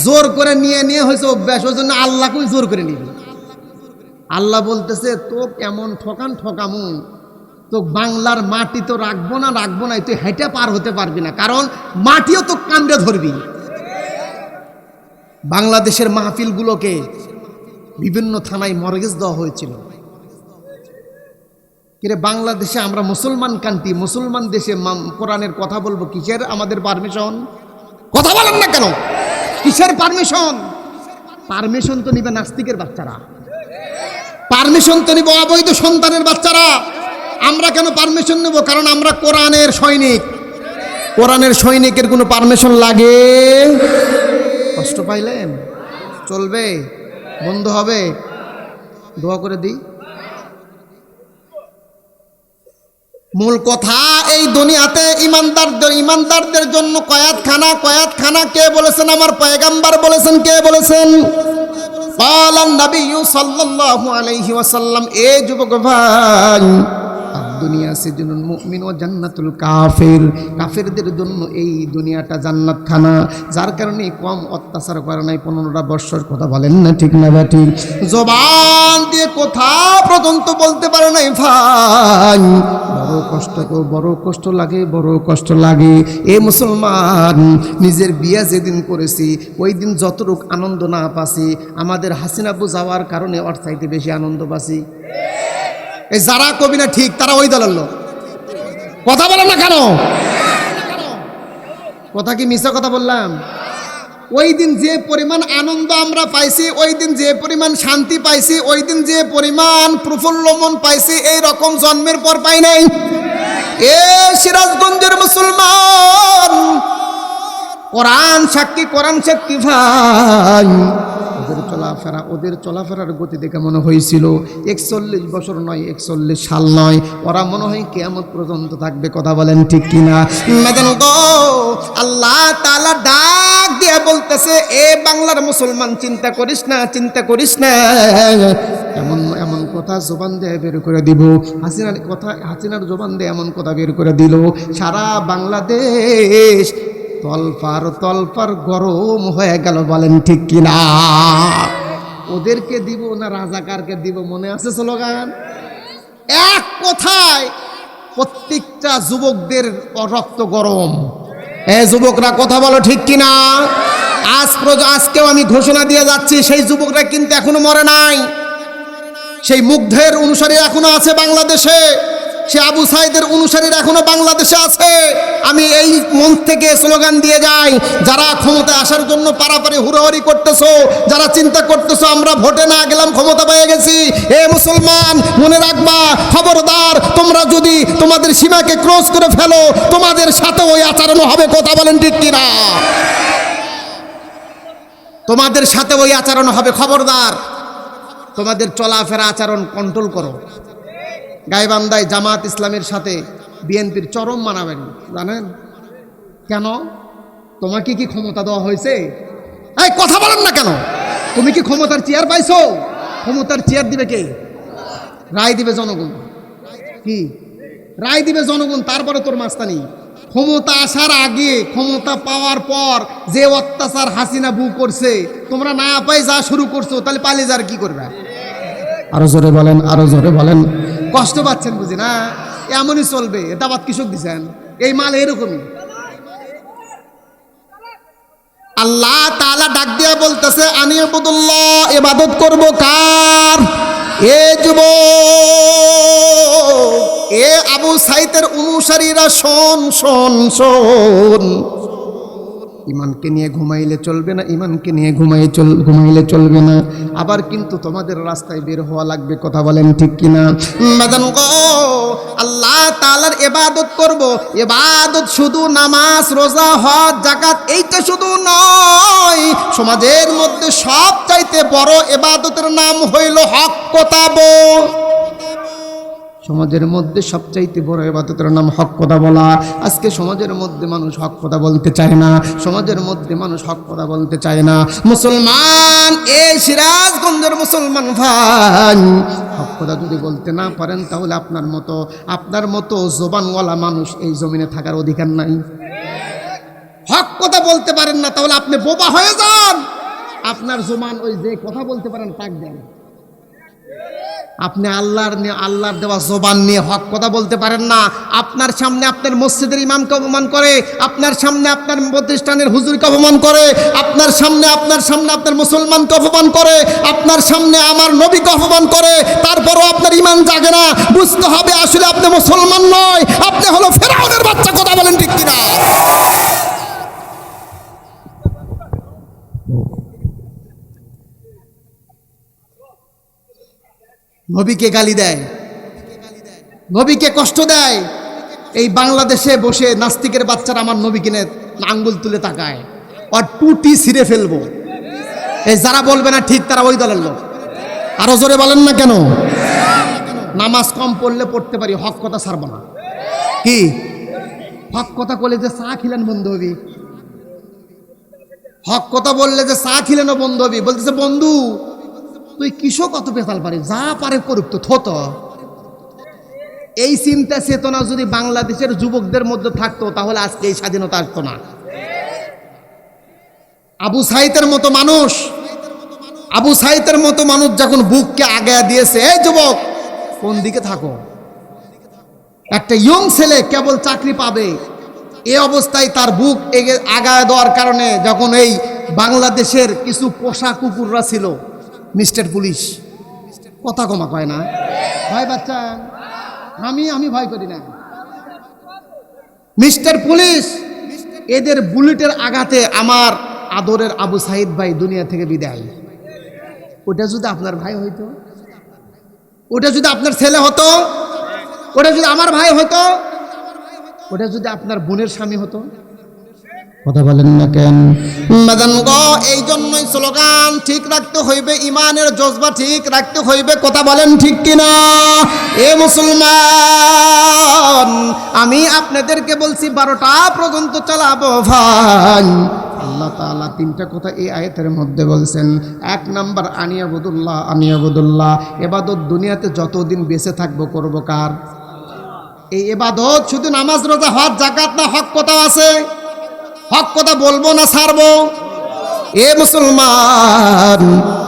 A: জোর করে নিয়ে হয়েছে অভ্যাস। ওই জন্য আল্লাহকে জোর করে নিবি। আল্লাহ বলতেছে, তো কেমন ঠকামু, তো বাংলার মাটি তো রাখবো না, তুই হেঁটে পার হতে পারবি না, কারণ মাটিও তো কামড়ে ধরবি। বাংলাদেশের মাহফিলগুলোকে বিভিন্ন থানায় মর্গেজ দেওয়া হয়েছিল। কিরে, বাংলাদেশে আমরা মুসলমান কান্ট্রি, মুসলমান দেশে কোরআনের কথা বলবো, কিসের আমাদের পারমিশন? কথা বলেন না কেন? কিসের পারমিশন? পারমিশন তো নিবে নাস্তিকের বাচ্চারা, পারমিশন তো নিবে অবৈধ সন্তানের বাচ্চারা। আমরা কেন পারমিশন নেব? কারণ আমরা কোরআনের সৈনিক। কোরআনের সৈনিকের কোনো পারমিশন লাগে? কষ্ট পাইলেন? চলবে? বন্ধ হবে? দোয়া করে দিই। মূল কথা, এই দুনিয়াতে ইমানদারদের জন্য কয়াতখানা কে বলেছেন? আমার পয়গম্বর বলেছেন। কে বলেছেন? ক্বালান নবী সাল্লাল্লাহু আলাইহি ওয়াসাল্লাম, এ যুবক ভাই, দুনিয়া সিজনুল মুমিন ওয়া জান্নাতুল কাফির, কাফেরদের জন্য এই দুনিয়াটা জান্নাতখানা। যার কারণে কম অত্যাচার করে নাই 15টা বৎসর। কথা বলেন না ঠিক না ঠিক? জবান দিয়ে কথা পর্যন্ত বলতে পারে নাই ভাই। বড় কষ্ট লাগে। এ মুসলমান, নিজের বিয়া যেদিন করেছি ওই দিন যতটুক আনন্দ না পাচ্ছি, আমাদের হাসিনাবু যাওয়ার কারণে ওর চাইতে বেশি আনন্দ পাচ্ছি। এই যারা কবি না ঠিক, তারা ওই দলের লোক। কথা বলেন না কেন? কথা কি মিথ্যা কথা বললাম? ওই দিন যে পরিমাণ আনন্দ আমরা পাইছি, ওই দিন যে পরিমাণ শান্তি পাইছি, ওই দিন যে পরিমাণ প্রফুল্ল মন পাইছি, এই রকম জন্মের পর পাই নাই। এ সিরাজগঞ্জের মুসলমান, কোরআন সাক্ষী ভাই, ওদের চলা চলাফেরা, ওদের চলাফেরার গতি দেখে মনে হয়েছিল 41 বছর নয়, 41 সাল নয়, ওরা মনে হয় কিয়ামত পর্যন্ত থাকবে। কথা বলেন ঠিক কিনা? আল্লাহ তাআলা ডাক দিয়ে বলতেছে, এ বাংলার মুসলমান, চিন্তা করিস না, চিন্তা করিস না। এমন এমন কথা জবান দিয়ে বের করে দিব, হাসিনার কথা, হাসিনার জবান দিয়ে এমন কথা বের করে দিল, সারা বাংলাদেশ তলপার তলপার গরম হয়ে গেল। বলেন ঠিক কিনা? ওদেরকে দিব না রাজাকারকে দিব, মনে আছে স্লোগান? এক কথায় প্রত্যেকটা যুবকদের রক্ত গরম। যুবকরা কথা বলো ঠিক কিনা? আজকেও আমি ঘোষণা দিয়ে যাচ্ছি, সেই যুবকরা কিন্তু এখনো মরে নাই। সেই মুগ্ধের অনুসারী এখনো আছে বাংলাদেশে, সে আবু সাইদের অনুসারীরা এখনো বাংলাদেশে আছে। আমি এই মঞ্চ থেকে স্লোগান দিয়ে যাই, যারা ক্ষমতায় আসার জন্য পারাপারি হুড়োহুড়ি করতেছো, যারা চিন্তা করতেছো আমরা ভোটে না গেলাম ক্ষমতা পেয়ে গেছি, এ মুসলমান মনে রাখবা, খবরদার, তোমরা যদি তোমাদের সীমাকে ক্রস করে ফেলো, তোমাদের সাথে ওই আচরণ হবে। কথা বলেন ঠিক কিনা? তোমাদের সাথে ওই আচরণ হবে, খবরদার। তোমাদের চলাফেরা আচরণ কন্ট্রোল করো। গাইবান্ধায় জামাত ইসলামের সাথে বিএনপির চরম মানাবেন, জানেন কেন? তোমাকে কি ক্ষমতা দেওয়া হয়েছে? এই কথা বলেন না কেন? তুমি কি ক্ষমতার চেয়ার পাইছো? ক্ষমতার চেয়ার দিবে কে? রায় দিবে জনগণ। কি রায় দিবে জনগণ? তারপরে তোর মাস্তানি। ক্ষমতা আসার আগে, ক্ষমতা পাওয়ার পর যে অত্যাচার হাসিনা বু করছে, তোমরা না পাই যা শুরু করছো, তাহলে পালিয়ে যার কি করবে? আরো জোরে বলেন, আরো জোরে বলেন। কষ্ট পাচ্ছেন বুঝি না? এমনই চলবে। দাবাত কৃষক দিচ্ছেন, এই মাল এরকমই। আল্লাহ তাআলা ডাক দিয়া বলতেছে, আনিয়াবুদুল্লাহ, ইবাদত করব কার? এ যুবক, এ আবু সাইদের অনুসারীরা, শোন শোন শোন। ইমানকে নিয়ে ঘুমাইলে চলবে না, ইমানকে নিয়ে ঘুমাইলে চলবে না। আবার কিন্তু তোমাদের রাস্তায় বের হওয়া লাগবে। কথা বলেন ঠিক কিনা? মাদান গো, আল্লাহ তাআলার ইবাদত করব। ইবাদত শুধু নামাজ, রোজা, হজ, যাকাত এইটা শুধু নয়। সমাজের মধ্যে সবচাইতে বড় ইবাদতের নাম হইল হক কথা বল। সমাজের মধ্যে সবচাইতে বড় ইবাদতের নাম হক কথা বলা। আজকে সমাজের মধ্যে মানুষ হক কথা বলতে চায় না, সমাজের মধ্যে মানুষ হক কথা বলতে চায় না। মুসলমান, এই সিরাজগঞ্জের মুসলমান ভাই, হক কথা যদি বলতে না পারেন, তাহলে আপনার মতো জবানওয়ালা মানুষ এই জমিনে থাকার অধিকার নাই। হক কথা বলতে পারেন না, তাহলে আপনি বোবা হয়ে যান। আপনার জবান ওই যে কথা বলতে পারেন তাক দেন। আপনি আল্লাহর দেওয়া জবান নিয়ে হক কথা বলতে পারেন না। আপনার সামনে আপনার মসজিদের ইমামকে অপমান করে, আপনার সামনে আপনার প্রতিষ্ঠানের হুজুরকে অপমান করে, আপনার সামনে আপনার মুসলমানকে অপমান করে, আপনার সামনে আমার নবীকে অপমান করে, তারপরও আপনার ইমান জাগে না। বুঝতে হবে আসলে আপনি মুসলমান নয়, আপনি হলো ফেরাউনের বাচ্চা। কথা বলেন ঠিক কিনা? নবীকে গালি দেয়, নবীকে কষ্ট দেয়। এই বাংলাদেশে বসে নাস্তিকের বাচ্চারা আমার নবীকে আঙ্গুল তুলে তাকায়, আর টুটি ছিঁড়ে ফেলবো। এই যারা বলবে না ঠিক, তারা ওই দলের লোক। আরো জোরে বলেন না কেন? নামাজ কম পড়লে পড়তে পারি, হক কথা ছাড়বো না। কি হক কথা বলে যে চা খিলেন বন্ধু হবি, হক কথা বললে যে চা খিলেনও বন্ধু হবি। বলতেছে বন্ধু তুই কিসো কত পেতাল পারে, যা পারে করুক তো থত। এই চিন্তা চেতনা যদি বাংলাদেশের যুবকদের মধ্যে থাকতো, তাহলে আজকে এই স্বাধীনতা আসতো না। আবু সাইদের মতো মানুষ যখন বুককে আগায় দিয়েছে, এই যুবক কোন দিকে থাকো? একটা ইয়ং ছেলে কেবল চাকরি পাবে, এই অবস্থায় তার বুক আগায় দেওয়ার কারণে যখন এই বাংলাদেশের কিছু পোষা কুকুররা ছিল, মিস্টার পুলিশ, কথা কমা কয় না, ভয় বাচ্চা, আমি ভয় করি না। মিস্টার পুলিশ, এদের বুলেটের আঘাতে আমার আদরের আবু সাইদ ভাই দুনিয়া থেকে বিদায়। ওটা যদি আপনার ভাই হইতো, ওটা যদি আপনার ছেলে হতো, ওটা যদি আমার ভাই হতো, ওটা যদি আপনার বোনের স্বামী হতো, কথা বলেন না কেন? বাজান গো, এই জন্যই স্লোগান ঠিক রাখতে হইবে, ইমানের জজবা ঠিক রাখতে হইবে। কথা বলেন ঠিক কিনা? এ মুসলমান, আমি আপনাদেরকে বলছি 12টা পর্যন্ত চালাবো ভাই। আল্লাহ তাআলা 3টা কথা এই আয়াতের মধ্যে বলছেন। 1 নাম্বার আনিয়াবুদুল্লাহ, আনিয়াবুদুল্লাহ। ইবাদত দুনিয়াতে যতদিন বেঁচে থাকবো করব কার? এই ইবাদত শুধু নামাজ, রোজা, হজ, যাকাত না, হক কথাও আছে। হক কথা বলবো না ছাড়বো? এ মুসলমান,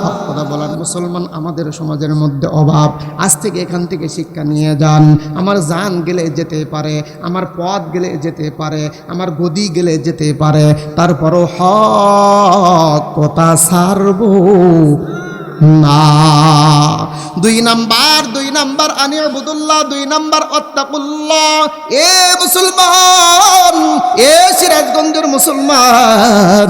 A: হক কথা বলার মুসলমান আমাদের সমাজের মধ্যে অভাব। আজ থেকে এখান থেকে শিক্ষা নিয়ে যান। আমার জান গেলে যেতে পারে, আমার পথ গেলে যেতে পারে, আমার গদি গেলে যেতে পারে, তারপরও হক কথা ছাড়বো না। 2 নাম্বার আনিয়াবুদুল্লাহ, 2 নাম্বার আত্তাকুল্লাহ। এ মুসলমান, এ সিরাজগঞ্জের মুসলমান,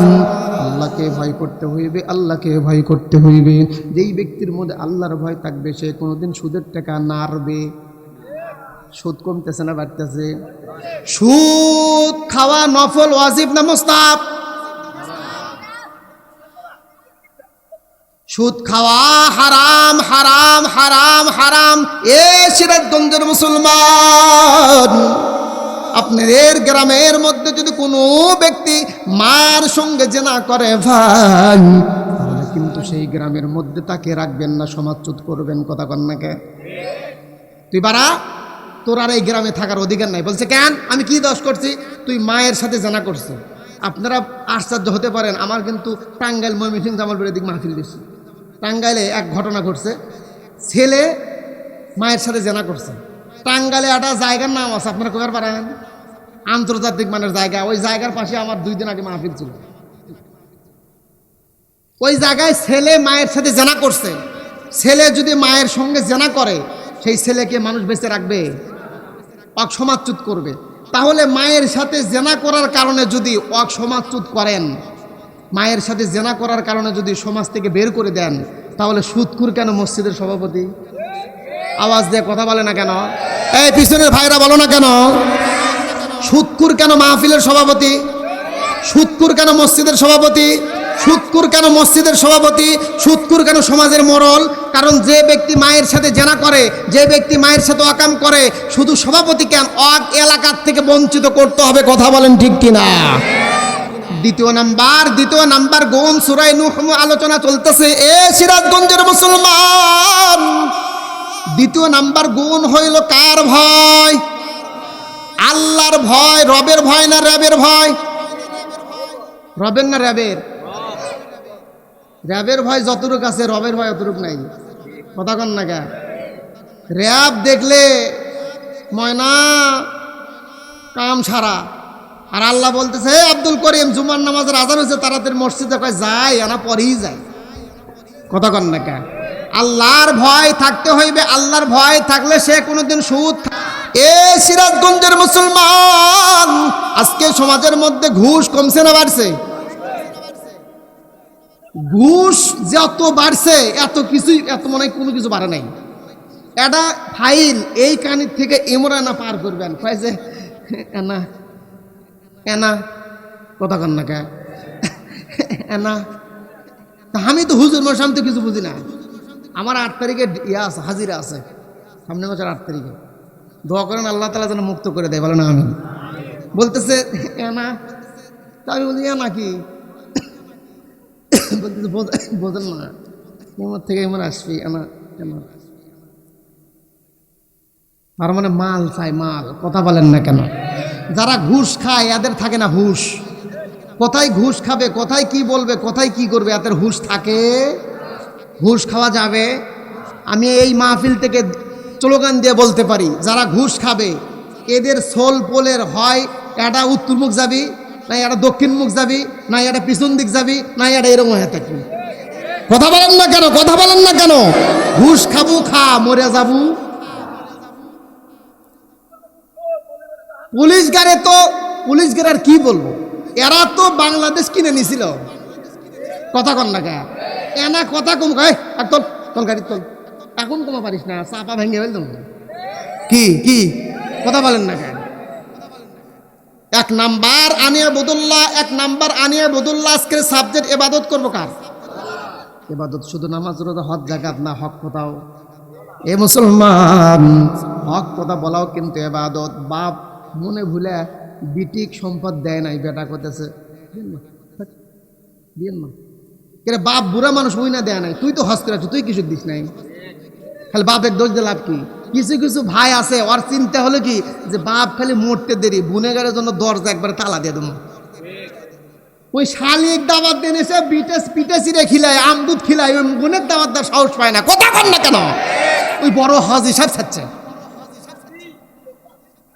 A: আল্লাহকে ভয় করতে হইবে, আল্লাহকে ভয় করতে হইবে। যেই ব্যক্তির মধ্যে আল্লাহর ভয় থাকবে সে কোনোদিন সুদের টাকা নাড়বে। সুদ কমতেছে না বাড়তেছে? সুদ খাওয়া নফল, ওয়াজিব না মুস্তাহাব? সুদ খাওয়া হারাম, হারাম, হারাম, হারাম। এ সিরাজগঞ্জের মুসলমান, আপনাদের গ্রামের মধ্যে যদি কোনো ব্যক্তি মার সঙ্গে জেনা করে ভাই, তাহলে কিন্তু সেই গ্রামের মধ্যে তাকে রাখবেন না, সমাজচ্যুত করবেন। কথা কন না কে? তুই বাড়া, তোর আর এই গ্রামে থাকার অধিকার নাই। বলছে কেন? আমি কি দোষ করছি? তুই মায়ের সাথে জেনা করছিস। আপনারা আশ্চর্য হতে পারেন, আমার কিন্তু টাঙ্গাইল, ময়মনসিংহ, জামালপুরের দিক মাহফিল দিচ্ছি। টাঙ্গাইলে এক ঘটনা ঘটছে, ছেলে মায়ের সাথে জেনা করছে। টাঙ্গাইলে একটা জায়গার নাম আছে, আপনারা কোথায় পারেন? আন্তর্জাতিক মানের জায়গা। ওই জায়গার পাশে আমার 2 দিন আগে মাহফিল ছিল। ওই জায়গায় ছেলে মায়ের সাথে জেনা করছে। ছেলে যদি মায়ের সঙ্গে জেনা করে, সেই ছেলেকে মানুষ বেঁচে রাখবে? সমাজচ্যুত করবে। তাহলে মায়ের সাথে জেনা করার কারণে যদি সমাজচ্যুত করেন, মায়ের সাথে জেনা করার কারণে যদি সমাজ থেকে বের করে দেন, তাহলে সুদখোর কেন মসজিদের সভাপতি? আওয়াজ দিয়ে কথা বলে না কেন? এই পিছনের ভাইরা বলো না কেন? সুদখোর কেন মাহফিলের সভাপতি? সুদখোর কেন মসজিদের সভাপতি? সুদখোর কেন মসজিদের সভাপতি? সুদখোর কেন সমাজের মোড়ল? কারণ যে ব্যক্তি মায়ের সাথে জেনা করে, যে ব্যক্তি মায়ের সাথে অকাম করে, শুধু সভাপতি কেন, এলাকার থেকে বঞ্চিত করতে হবে। কথা বলেন ঠিক কিনা? দ্বিতীয় নাম্বার গুণ, সূরা নূহ আলোচনা চলতেছে। এ সিরাজগঞ্জের মুসলমান, দ্বিতীয় নাম্বার গুণ হইল কার ভয়? আল্লাহর ভয়। রবের ভয় না র্যাবের ভয়? রবের না র্যাবের? র্যাবের ভয় যতটুক আছে, রবের ভয় অতটুক নাই। কথা কন না কে? র্যাব দেখলে ময়না কাম সারা। আর আল্লাহ বলতেছে, হে আব্দুল করিম, জুমার নামাজের আজান হয়েছে, তাড়াতাড়ি মসজিদে কয় যাই, আনা পরেই যায়। কথা কন না কে? আল্লাহর ভয় থাকতে হইবে। আল্লাহর ভয় থাকলে সে কোনোদিন সুদ। এ সিরাজগঞ্জের মুসলমান, আজকে সমাজের মধ্যে ঘুষ কমছে না বাড়ছে? ঘুষ যত বাড়ছে, এত কিছুই, এত মনে হয় কোনো কিছু বাড়ে নাই। এটা ফাইল এই কানির থেকে ইমরানা পার করবেন, কয়েছে এনা এনা। কথা কন না কে? এনা। আমি তো হুজুর মশাই, আমি তো কিছু বুঝি না। আমার 8 তারিখে ইয়া আছে, হাজিরা আছে, সামনে মাসের 8 তারিখে। দোয়া করেন আল্লাহ তাআলা যেন মুক্ত করে দেয়। বলে না আমি। বলতেছে এনা। তা আমি বলি এনা কি? বলতেছে বোঝেন না, এমন থেকে এমন আসবি এনা এনা। তার মানে মাল চাই, মাল। কথা বলেন না কেন? যারা ঘুষ খায় এদের থাকে না হুশ। কোথায় ঘুষ খাবে, কোথায় কি বলবে, কোথায় কি করবে, এদের হুশ থাকে? ঘুষ খাওয়া যাবে? আমি এই মাহফিল থেকে স্লোগান দিয়ে বলতে পারি, যারা ঘুষ খাবে এদের সোল পোলের হয় এটা উত্তর মুখ যাবি, না এটা দক্ষিণ মুখ যাবি, না এটা পিছন দিক যাবি, না এটা এরকম হয়ে থাকবি। কথা বলেন না কেন? কথা বলেন না কেন? ঘুষ খাবো, খা, মরে যাবো। পুলিশ গাড়ে তো, পুলিশ গাড়ি আর কি বলবো, এরা তো বাংলাদেশ কিনে নিছিল। কথা কন না কে? এনা কথা কম কয়, তোল তোল গাড়ি তোল। এখন কমা পারিস না, চাপা ভেঙে ফেলতাম। কি কি কথা বলেন না কেন? এক নাম্বার আনিয়া বদুল্লাহ, এক নাম্বার আনিয়া বদুল্লাহ। আজকের সাবজেক্ট এবাদত করবো কার? এবাদত শুধু নামাজ রোজা হজ জাকাত না, হক কথাও। এ মুসলমান, হক কথা বলাও কিন্তু এবাদত। বাপ মনে ভুলে বিটিক সম্পদ দেয় নাই, বেটা করতেছে দিন না কেন? বাপ বুড়া মানুষ হই না, দেয় নাই। তুই তো হজ করে আছিস, তুই কিছু দিস নাই, খালি বাপের দোষ দিয়ে লাভ কি? কিছু কিছু ভাই আছে, ওর চিন্তা হলো কি যে বাপ খালি মরতে দেরি, গুনেগারের জন্য দরজা একবার তালা দিয়ে দেবো। ওই শালিক দাবাত দেনেছে, পিঠে চিড়ে খিলায়, আমদুধ খিলায়, ওই গুনের দাবাত দেওয়ার সাহস পায় না। কথা কন না কেন? ওই বড় হজ হিসাব ছাড়ছে।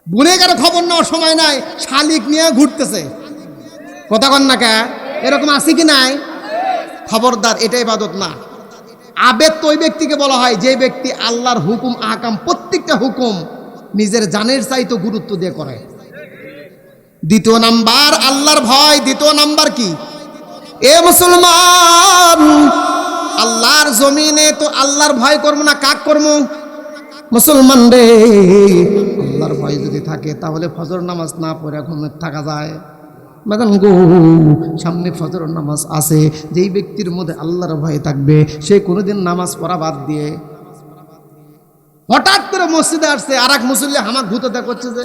A: গুনেগারের খবর নেওয়ার সময় নাই, শালিক নিয়ে ঘুরতেছে। কথা কন না কে? এরকম আছে কি নাই? খবরদার, এটা ইবাদত না। আবেদ তো ওই ব্যক্তিকে বলা হয় যে ব্যক্তি আল্লাহর হুকুম আহকাম, প্রত্যেকটা হুকুম নিজের জানের চাইতে গুরুত্ব দিয়ে করে। দ্বিতীয় নাম্বার আল্লাহর ভয়। দ্বিতীয় নাম্বার কি? এ মুসলমান, আল্লাহর জমিনে তো আল্লাহর ভয় করবো না, কাক করবো? মুসলমান রে, আল্লাহর ভয় যদি থাকে তাহলে ফজর নামাজ না পড়ে ঘুমে থাকা যায়? বাগান গো, সামনে ফজর নামাজ আছে। যেই ব্যক্তির মধ্যে আল্লাহর ভয় থাকবে, সে কোনোদিন নামাজ পড়া বাদ দিয়ে হঠাৎ করে মসজিদে আসছে, আর এক মুসল্লি হামাক ভূত করছে যে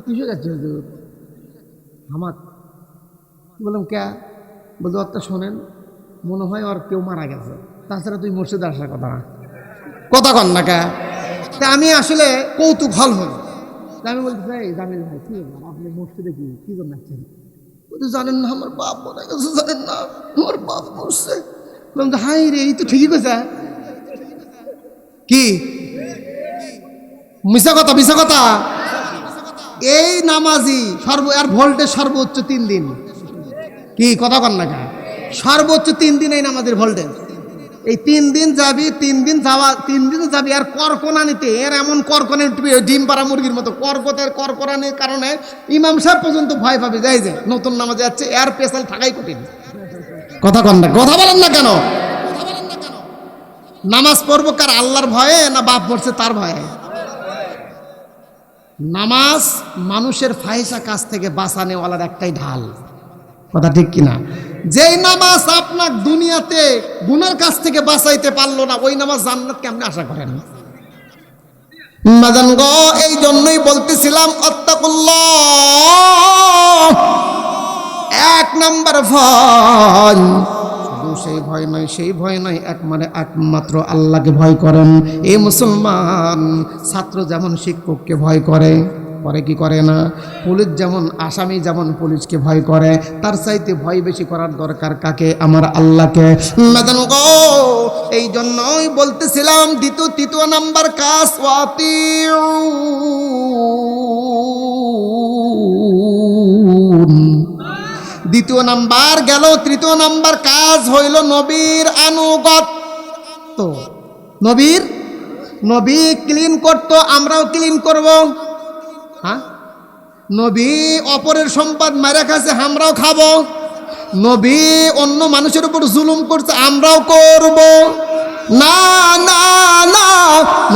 A: কিসে যাচ্ছে হামাক। বললাম কে? বলতো একটা শোনেন, মনে হয় ওর কেউ মারা গেছে, তাছাড়া তুই মসজিদে আসার কথা না। কথা কন না কে? তা আমি আসলে কৌতুক হল হল, আমি বলতে চাই জামিল ভাই, কি আপনি মসজিদে কি জন্য আসছেন? জানেন না আমার বাপ মরে গেছে, জানেন না আমার বাপ মরছে। হাই রে, এই তো ঠিকই কইছে। কি মিশা কথা? মিশা কথা। এই নামাজি আর ভোল্টেজ সর্বোচ্চ 3 দিন। কি কথা কন না কেন? সর্বোচ্চ 3 দিন এই নামাজের ভোল্টেজ। এই 3 দিন যাবি, 3 দিন যাওয়া, 3 দিন যাবি। আর করকনানিতে এর এমন করকনে উঠবি, ডিম পাড়া মুরগির মতো। করকনানির কারণে ইমাম সাহেব পর্যন্ত ভয় পাবে, যাই যে নতুন নামাজে যাচ্ছে, এর পেশাল থাকাই কঠিন। কথা কন না, কথা বলেন না কেন? নামাজ পড়বো কার? আল্লাহর ভয়ে না বাপ পড়ছে তার ভয়ে? নামাজ মানুষের ফাহিশা কাজ থেকে বাঁচানেওয়ালার একটাই ঢাল। কথা ঠিক কিনা? যেই নামাজ আপনার দুনিয়াতে গুনার কাছ থেকে বাঁচাইতে পারলো না, ওই নামাজ জান্নাত কেমনে আশা করেন? বাজান গো, এই জন্যই বলতেছিলাম আত্তাকুল্লাহ। 1 নাম্বার ভয়, শুধু সেই ভয় নয়, সেই ভয় নয়, একমাত্র আল্লাহকে ভয় করেন। এই মুসলমান, ছাত্র যেমন শিক্ষককে ভয় করে, কি করে না? পুলিশ যেমন, আসামি যেমন পুলিশকে ভয় করে, তার চাইতে ভয় বেশি করার দরকার কাকে? আমার আল্লাহকে। এই জন্যই বলতেছিলাম তৃতীয় নাম্বার কাজ, দ্বিতীয় নাম্বার গেল। তৃতীয় নাম্বার কাজ হইল নবীর আনুগত্য। নবী ক্লিন করতো, আমরাও ক্লিন করব। হ্যাঁ, নবী অপরের সম্পদ মেরে খাচ্ছে, আমরাও খাবো। নবী অন্য মানুষের উপর জুলুম করছে, আমরাও করব না। না না,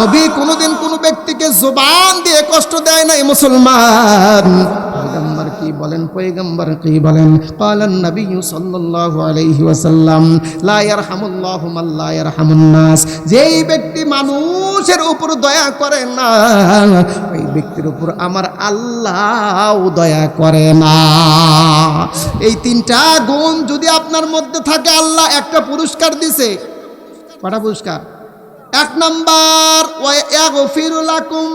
A: নবী কোনোদিন কোনো ব্যক্তিকে জবান দিয়ে কষ্ট দেয় নাই। মুসলমান, পয়গম্বর কি বলেন? পয়গম্বর কি বলেন? ক্বালান নবী সাল্লাল্লাহু আলাইহি ওয়াসাল্লাম, লা ইয়ারহামুল্লাহু মান লা ইয়ারহামুন নাস। যেই ব্যক্তি মানুষের উপর দয়া করে না, ওই ব্যক্তির উপর আমার আল্লাহ দয়া করে না। এই 3টা গুণ যদি আপনার মধ্যে থাকে, আল্লাহ একটা পুরস্কার দিছে। কটা পুরস্কার? 1 নাম্বার, ওয়া ইয়াগফিরু লাকুম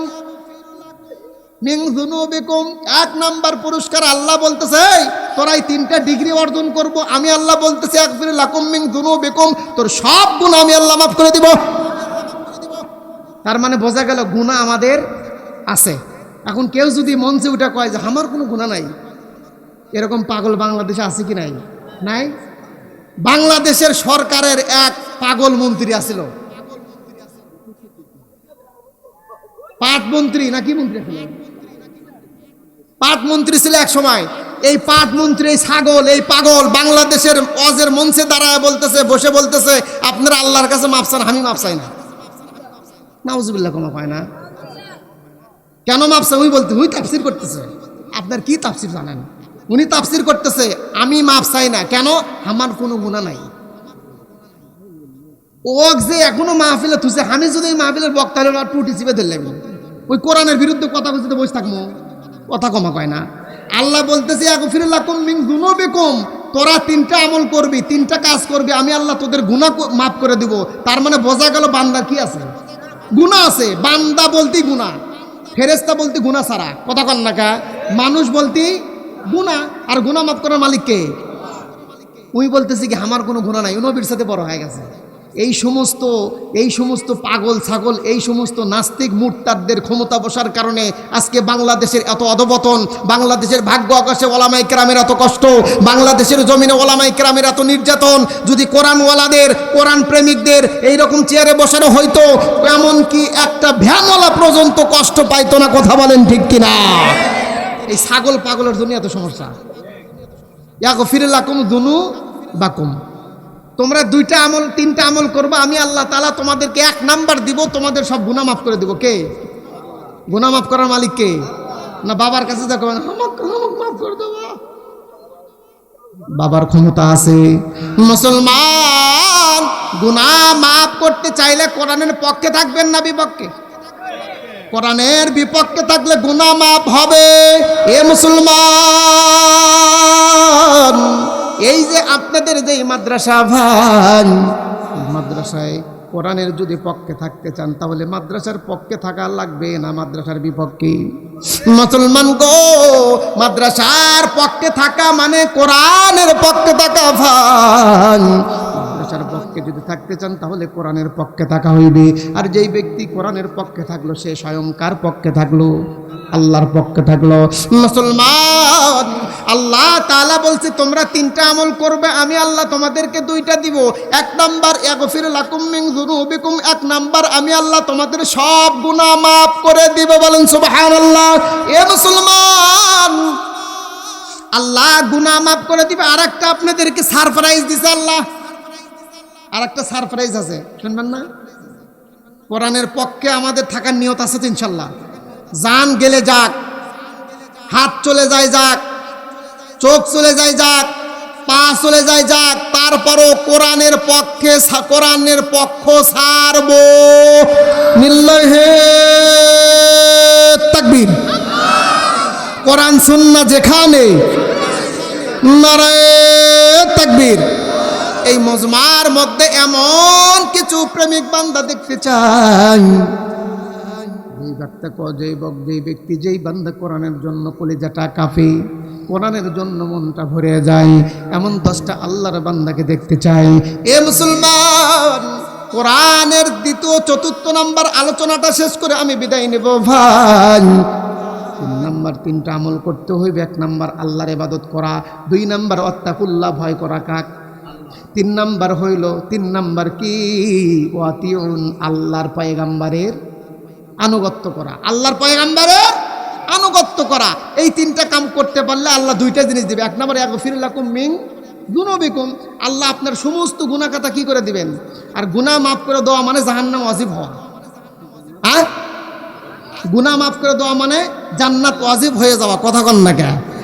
A: মিন যুনুবিকুম। 1 নাম্বার পুরস্কার আল্লাহ বলতেছে, তোরা এই 3টা ডিগ্রি অর্জন করব। আমি আল্লাহ বলতেছি, ইয়াগফিরু লাকুম মিন যুনুবিকুম, তোর সব গুনাহ আমি আল্লাহ মাফ করে দিব। তার মানে বোঝা গেল গুনাহ আমাদের আছে। এখন কেউ যদি মঞ্চে উঠে কয় যে আমার কোনো গুনাহ নাই, এরকম পাগল বাংলাদেশে আছে কি নাই? নাই। বাংলাদেশের সরকারের এক পাগল মন্ত্রী আছিল, পাট মন্ত্রী নাকি মন্ত্রী ছিল, পাট মন্ত্রী ছিল এক সময়। এই পাট মন্ত্রী, এই ছাগল, এই পাগল বাংলাদেশের ওয়াজের মঞ্চে দাঁড়ায় বলতেছে, বসে বলতেছে, আপনারা আল্লাহর কাছে মাফ চান, আমি মাফ চাই না। নাউজুবিল্লাহ, ক্ষমা পায় না। কেন মাফ চাই? ওই বলতে, ওই তাফসীর করতেছে। আপনার কি তাফসির জানেন? উনি তাফসির করতেছে, আমি মাপ চাই না, কেন? আমার কোনো গুনাহ নাই। ওক যে এখনো মাহফিলে থুছে, আমি যদি এই মাহফিলের বক্তা হলে টুটি চিপে ধরলাম, ওই কোরআনের বিরুদ্ধে কথা বলতে বসে থাকবো, কথা কমা কয় না। আল্লাহ বলতেছে আগফিরুল্লাকুম মিন যুনুবিকুম, তোরা তিনটা আমল করবি, তিনটা কাজ করবি, আমি আল্লাহ তোদের গুনাহ মাফ করে দিব। তার মানে বোঝা গেল বান্দার কি আছে? গুনাহ আছে। বান্দা বলতেই গুনাহ, ফেরেশতা বলতে গুনাহ ছাড়া, কথা কন না কা? মানুষ বলতেই গুনাহ, আর গুনাহ মাফ করার মালিক কে? উনি বলতেছি কি আমার কোনো গুনাহ নাই, নবীর সাথে বড় হয়ে গেছে। এই সমস্ত পাগল ছাগল, এই সমস্ত নাস্তিক মুরতাদদের ক্ষমতা বসার কারণে আজকে বাংলাদেশের এত অধপতন, বাংলাদেশের ভাগ্য আকাশে ওলামায়ে কেরামের এত কষ্ট, বাংলাদেশের জমিনে ওলামায়ে কেরামের এত নির্যাতন। যদি কোরআনওয়ালাদের, কোরআন প্রেমিকদের এইরকম চেয়ারে বসানো হইতো, এমনকি একটা ভ্যানওয়ালা পর্যন্ত কষ্ট পাইতো না। কথা বলেন ঠিক কিনা? এই ছাগল পাগলের জন্য এত সমস্যা। ইয়াগফিরুল্লাকুম যুনুবাকুম, তোমরা দুইটা আমল, তিনটা আমল করবা, আমি আল্লাহ তাআলা তোমাদেরকে 1 নাম্বার দিব, তোমাদের সব গুনাহ মাফ করে দিব। কে গুনাহ মাফ করার মালিক? কে? না বাবার কাছে যা করবেন আমাকে মাফ করে দেব, বাবার ক্ষমতা আছে। মুসলমান গুনাহ মাফ করতে চাইলে কোরআনের পক্ষে থাকবেন না বিপক্ষে? কোরআনের বিপক্ষে থাকলে গুনাহ মাফ হবে। এ মুসলমান, এই যে আপনাদের যে মাদ্রাসা ভাই, মাদ্রাসায় কোরআনের যদি পক্ষে থাকতে চান তাহলে মাদ্রাসার পক্ষে থাকা লাগবে না মাদ্রাসার বিপক্ষে? মুসলমান গো, মাদ্রাসার পক্ষে থাকা মানে কোরআনের পক্ষে থাকা ভাই। মাদ্রাসার পক্ষে যদি থাকতে চান তাহলে কোরআনের পক্ষে থাকা হইবে। আর যেই ব্যক্তি কোরআনের পক্ষে থাকলো সে স্বয়ং কার পক্ষে থাকলো? আল্লাহর পক্ষে থাকলো। মুসলমান, আল্লাহ তাআলা বলছে তোমরা তিনটা আমল করবে, আমি আল্লাহ তোমাদেরকে দুইটা দিব। 1 নাম্বার ইয়াগফিরুল্লাকুম মিন যুনুবিকুম, 1 নাম্বার আমি আল্লাহ তোমাদের সব গুনাহ মাফ করে দিব। বলেন সুবহানাল্লাহ। এ মুসলমান, আল্লাহ গুনাহ মাফ করে দিবে। আরেকটা আপনাদেরকে সারপ্রাইজ দিছে আল্লাহ, আরেকটা সারপ্রাইজ আছে, শুনবেন না? কোরআনের পক্ষে আমাদের থাকার নিয়ত আছে তো ইনশাআল্লাহ। জান গেলে যাক, হাত চলে যায় যাক, চোখ চলে যায় যাক, পা চলে যায় যাক, তারপরও কোরআনের পক্ষে, কোরআনের পক্ষ ছাড়ব। লিল্লাহি তাকবীর। কোরআন সুন্নাহ যেখানে, নারায়ে তাকবীর। এই মজমার মধ্যে এমন কিছু প্রেমিক বান্দা দেখতে চাই, যেই ব্যক্তি, যেই বান্দা কোরআনের জন্য কলিজাটা কাঁপে, কোরআনের জন্য মনটা ভরে যায়, এমন 10টা আল্লাহর বান্দাকে দেখতে চাই। এ মুসলমান, কোরআনের 2য় 4র্থ নাম্বার আলোচনাটা শেষ করে আমি বিদায় নেব ভাই। 3 নাম্বার 3টা আমল করতে হইবে। 1 নাম্বার আল্লাহর ইবাদত করা, 2 নাম্বার আত্তাকুল্লাহ, ভয় করা কাক, 3 নাম্বার হইল, 3 নাম্বার কি? ওয়াতিউন, আল্লাহর পয়গম্বরের আনুগত্য করা, আল্লাহর পয়গম্বরের আনুগত্য করা। এই 3টা কাম করতে পারলে আল্লাহ 2টা জিনিস দিবে। 1 নাম্বার ইয়াগফিরুল্লাকুম মিন যুনুবিকুম, আল্লাহ আপনার সমস্ত গুনাহ খাতা কি করে দিবেন। আর গুনাহ মাফ করে দেওয়া মানে জাহান্নাম ওয়াজিব হওয়া। হ্যাঁ, গুনাহ মাফ করে দেওয়া মানে জান্নাত ওয়াজিব হয়ে যাওয়া। কথা কন না কে?